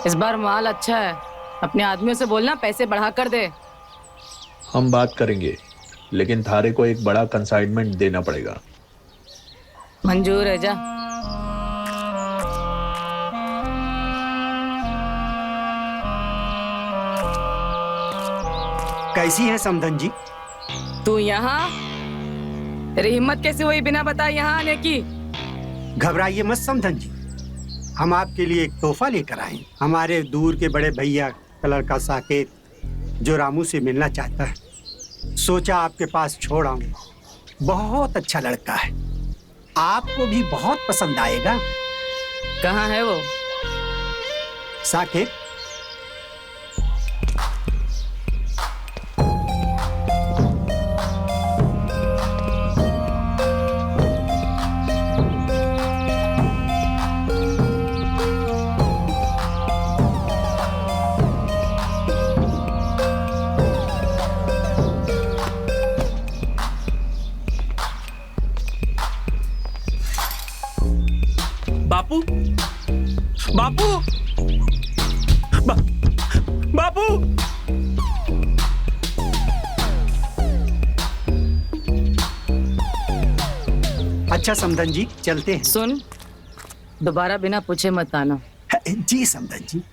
इस बार माल अच्छा है। अपने आदमियों से बोलना पैसे बढ़ा कर दे। हम बात करेंगे, लेकिन थारे को एक बड़ा कंसाइनमेंट देना पड़ेगा। मंजूर है, जा। कैसी है समधन जी? तू यहाँ? तेरी हिम्मत कैसे हुई बिना बताए यहाँ आने की? घबराइए मत समधन जी, हम आपके लिए एक तोहफा लेकर आए हैं। हमारे दूर के बड़े भैया का लड़का साकेत जो रामू से मिलना चाहता है, सोचा आपके पास छोड़ आऊं। बहुत अच्छा लड़का है, आपको भी बहुत पसंद आएगा। कहाँ है वो? साकेत, बापू, बापू, बा, बापू। अच्छा समधन जी, चलते हैं। सुन, दोबारा बिना पूछे मत आना। जी समधन जी।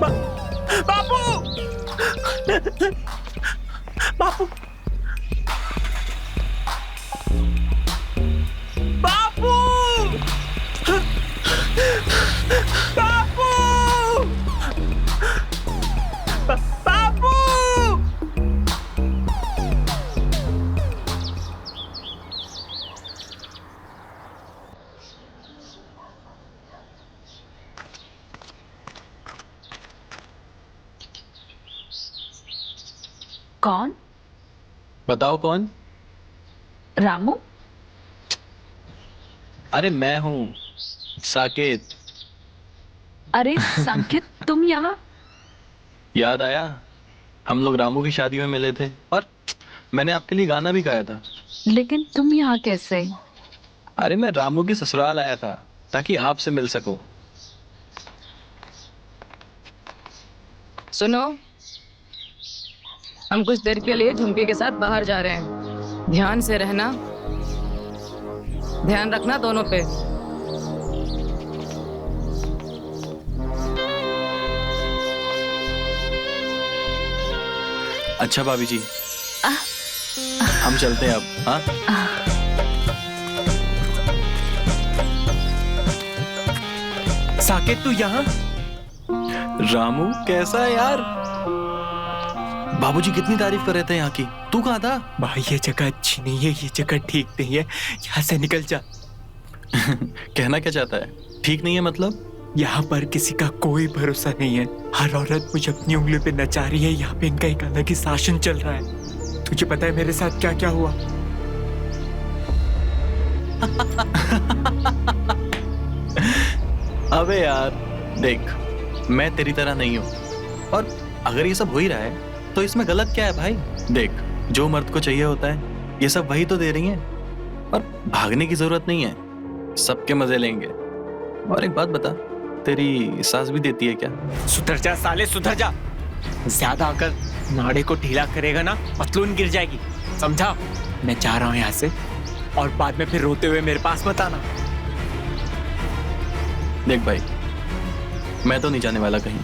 बा, बापू, बापू, बापू, बापू, बापू। कौन? बताओ कौन? रामू? अरे मैं हूँ, साकेत। अरे संकित, तुम यहाँ? याद आया? हम लोग रामू की शादी में मिले थे और मैंने आपके लिए गाना भी गाया था। लेकिन तुम यहाँ कैसे? अरे मैं रामू की ससुराल आया था ताकि आपसे मिल सकूं। सुनो, हम कुछ देर के लिए झुमके के साथ बाहर जा रहे हैं। ध्यान से रहना, ध्यान रखना दोनों पे। अच्छा भाभी जी, आ, हम चलते हैं अब। हाँ, साकेत तू यहाँ? रामू कैसा है यार? बाबूजी कितनी तारीफ कर रहे थे यहाँ की। तू कहाँ था? भाई ये जगह अच्छी नहीं है, ये जगह ठीक नहीं है, यहाँ से निकल जा। कहना क्या चाहता है? ठीक नहीं है मतलब? यहाँ पर किसी का कोई भरोसा नहीं है। हर औरत मुझे अपनी उंगली पे नचा रही है। यहाँ पे इनका एक अलग ही शासन चल रहा है। तुझे पता है मेरे साथ क्या क्या हुआ? अबे यार देख, मैं तेरी तरह नहीं हूँ, और अगर ये सब हो ही रहा है तो इसमें गलत क्या है भाई? देख, जो मर्द को चाहिए होता है ये सब वही तो दे रही हैं, और भागने की जरूरत नहीं है, सबके मजे लेंगे। और एक बात बता, तेरी सास भी देती है क्या? सुधर जा साले, सुधर जा। ज्यादा अगर नाड़े को ढीला करेगा ना, पतलून गिर जाएगी, समझा? मैं जा रहा हूँ यहाँ से, और बाद में फिर रोते हुए मेरे पास मत आना। देख भाई, मैं तो नहीं जाने वाला कहीं,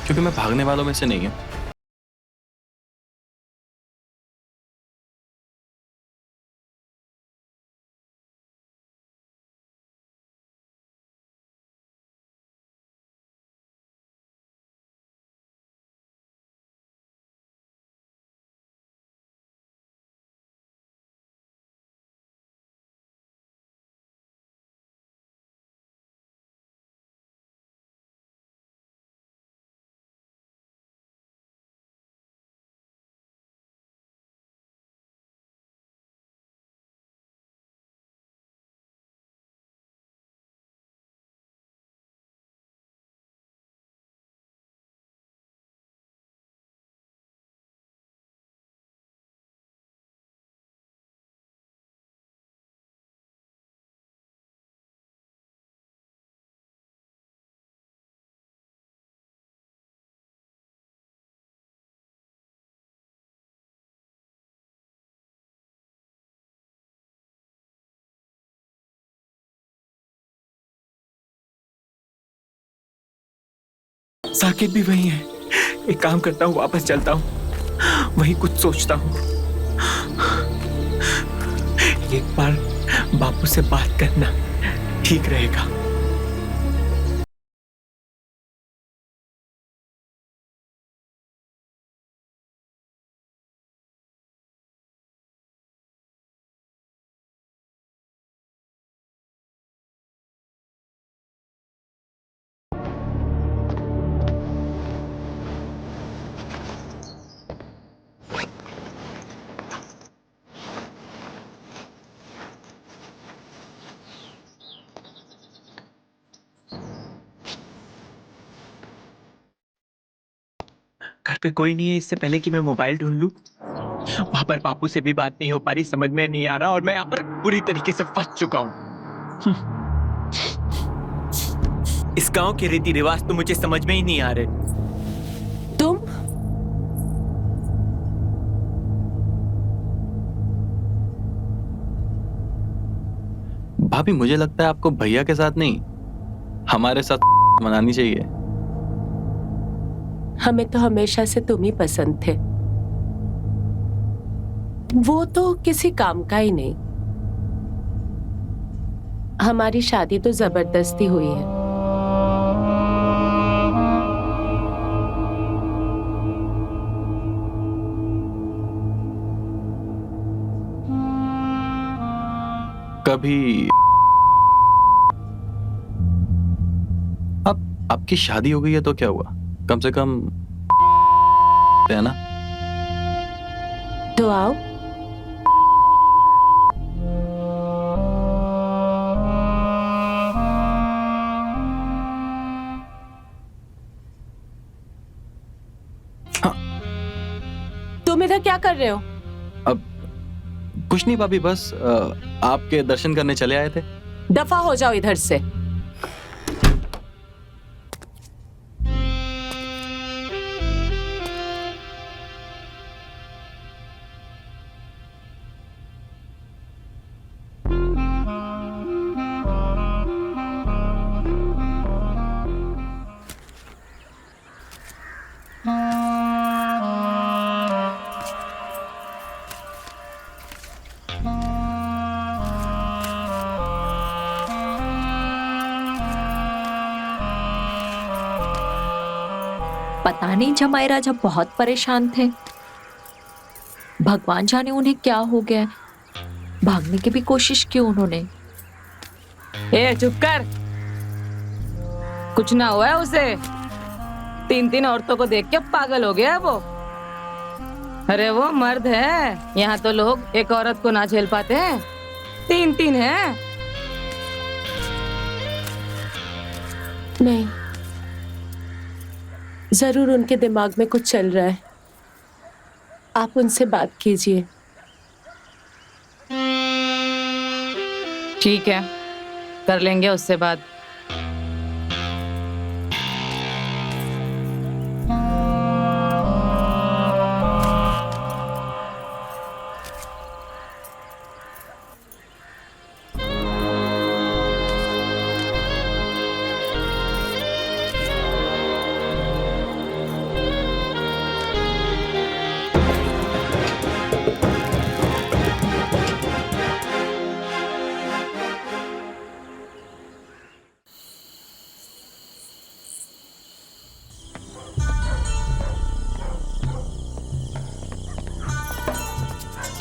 क्योंकि मैं भागने वालों में से नहीं हूँ। साकिब भी वही है। एक काम करता हूँ, वापस चलता हूँ, वही कुछ सोचता हूँ। एक बार बापू से बात करना ठीक रहेगा। घर पे कोई नहीं है, इससे पहले कि मैं मोबाइल ढूंढ लूं। वहां पर बापू से भी बात नहीं हो पा रही, समझ में नहीं आ रहा, और मैं यहाँ पर बुरी तरीके से फंस चुका हूँ। इस गांव के रीति रिवाज तो मुझे समझ में ही नहीं आ रहे। तुम भाभी मुझे लगता है आपको भैया के साथ नहीं, हमारे साथ मनानी चाहिए। हमें तो हमेशा से तुम ही पसंद थे। वो तो किसी काम का ही नहीं। हमारी शादी तो जबरदस्ती हुई है। कभी अब आपकी शादी हो गई है तो क्या हुआ, कम से कम है ना। तो आओ। तुम इधर क्या कर रहे हो? अब कुछ नहीं भाभी, बस आपके दर्शन करने चले आए थे। दफा हो जाओ इधर से। पता नहीं जमायरा जब बहुत परेशान थे, भगवान जाने उन्हें क्या हो गया। भागने की भी कोशिश की उन्होंने। ए चुप कर, कुछ ना हुआ है उसे। 3-3 औरतों को देख के पागल हो गया वो। अरे वो मर्द है, यहाँ तो लोग एक औरत को ना झेल पाते हैं, 3-3 है। नहीं, जरूर उनके दिमाग में कुछ चल रहा है। आप उनसे बात कीजिए। ठीक है, कर लेंगे उससे बात।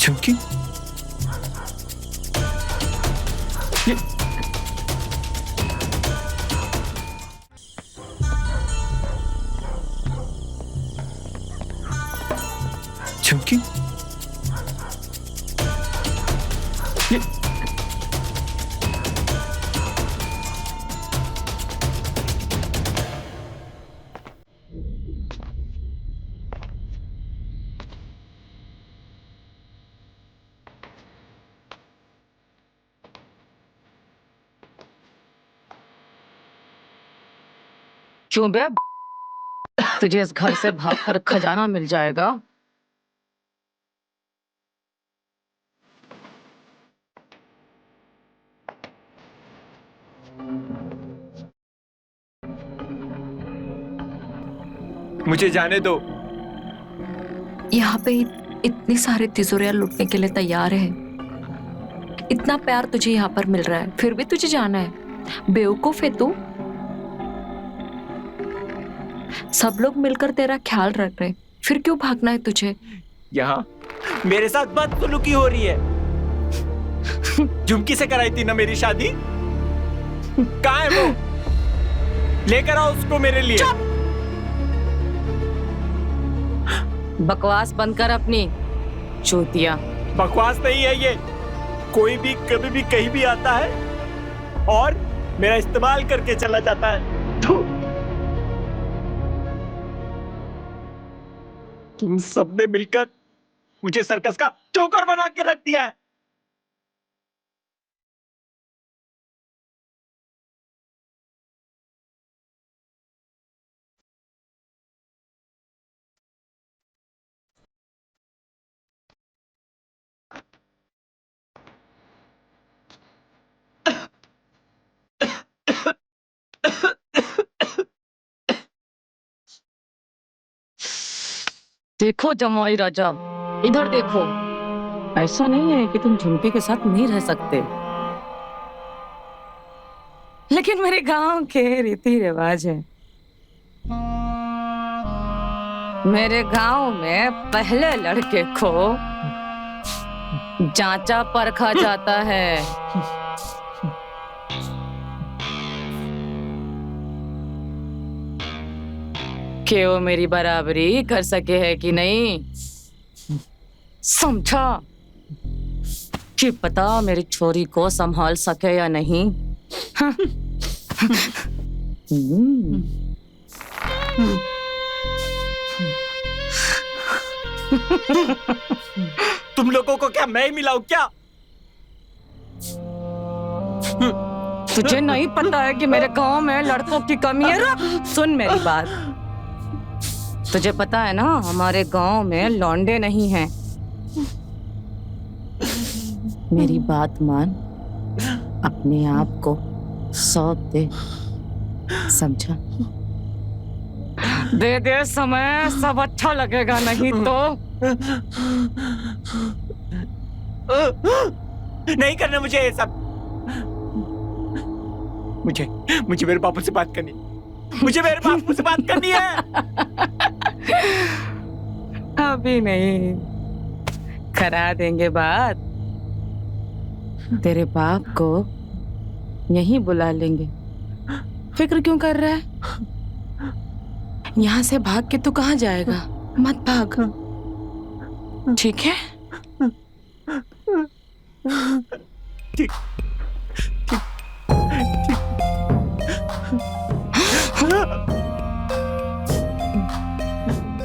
चुमकी, ये चुमकी, ये क्यों बे? तुझे इस घर से भागकर खजाना मिल जाएगा। मुझे जाने दो। यहाँ पे इतनी सारे तिजोरियां लूटने के लिए तैयार है। इतना प्यार तुझे यहाँ पर मिल रहा है, फिर भी तुझे जाना है। बेवकूफ है तू। सब लोग मिलकर तेरा ख्याल रख रहे, फिर क्यों भागना है तुझे? यहाँ मेरे साथ बदसलूकी हो रही है। झुमकी से कराई थी ना मेरी शादी, कहाँ है वो? लेकर आओ उसको मेरे लिए। बकवास बंद कर अपनी, चूतिया। बकवास नहीं है ये। कोई भी कभी भी कहीं भी आता है और मेरा इस्तेमाल करके चला जाता है। तुम सबने मिलकर मुझे सर्कस का चौकर बना के रख दिया है। देखो जमाई राजा, इधर देखो। ऐसा नहीं है कि तुम झुमके के साथ नहीं रह सकते, लेकिन मेरे गांव के रीति रिवाज है। मेरे गांव में पहले लड़के को जांचा परखा जाता है। कि वो मेरी बराबरी कर सके है कि नहीं। समझा? कि पता मेरी छोरी को संभाल सके या नहीं। हाँ। तुम लोगों को क्या मैं ही मिलाऊं क्या? तुझे नहीं पता है कि मेरे गांव में लड़कों की कमी है? रुक, सुन मेरी बात। तुझे पता है ना, हमारे गांव में लौंडे नहीं हैं। मेरी बात मान, अपने आप को सौंप दे, समझा? दे दे समय, सब अच्छा लगेगा, नहीं तो नहीं करना मुझे ये सब। मुझे मेरे बापू से बात करनी। मुझे मेरे बापू से बात करनी है। अभी नहीं, करा देंगे बात। तेरे बाप को यहीं बुला लेंगे। फिक्र क्यों कर रहा है? यहाँ से भाग के तू कहाँ जाएगा? मत भाग, ठीक है? ठीक।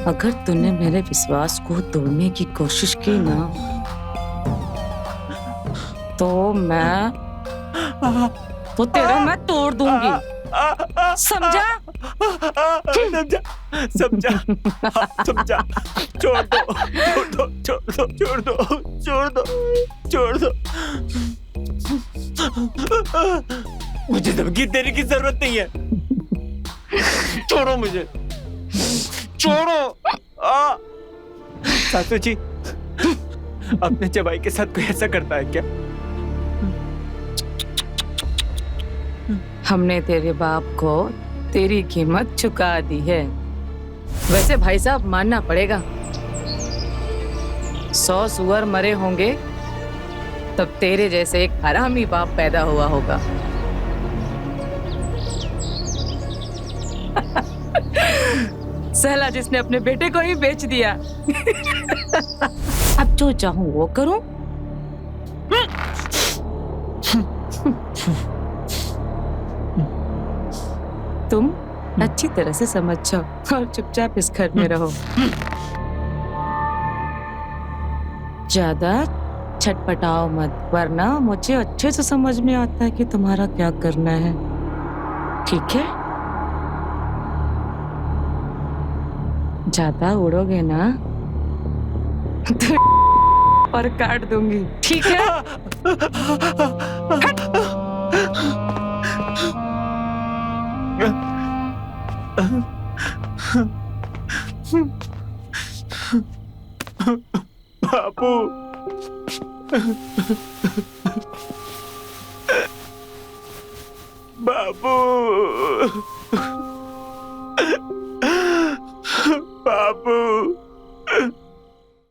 अगर तूने मेरे विश्वास को तोड़ने की कोशिश की ना, तो तेरा मैं तोड़ दूंगी, समझा? समझा। छोड़ दो। मुझे धमकी देने की जरूरत नहीं है। छोड़ो मुझे, छोड़ो। सासू जी, अपने जवाई के साथ कोई ऐसा करता है क्या? हमने तेरे बाप को तेरी कीमत चुका दी है। वैसे भाई साहब, मानना पड़ेगा, 100 सुअर मरे होंगे तब तेरे जैसे एक हरामी बाप पैदा हुआ होगा। सहला जिसने अपने बेटे को ही बेच दिया। अब जो चाहूं वो करूं। तुम अच्छी तरह से समझ जाओ और चुपचाप इस घर में रहो। ज्यादा छटपटाओ मत, वरना मुझे अच्छे से समझ में आता है कि तुम्हारा क्या करना है, ठीक है? ज्यादा उड़ोगे ना तो पर काट दूंगी, ठीक है? बापू बापू बापू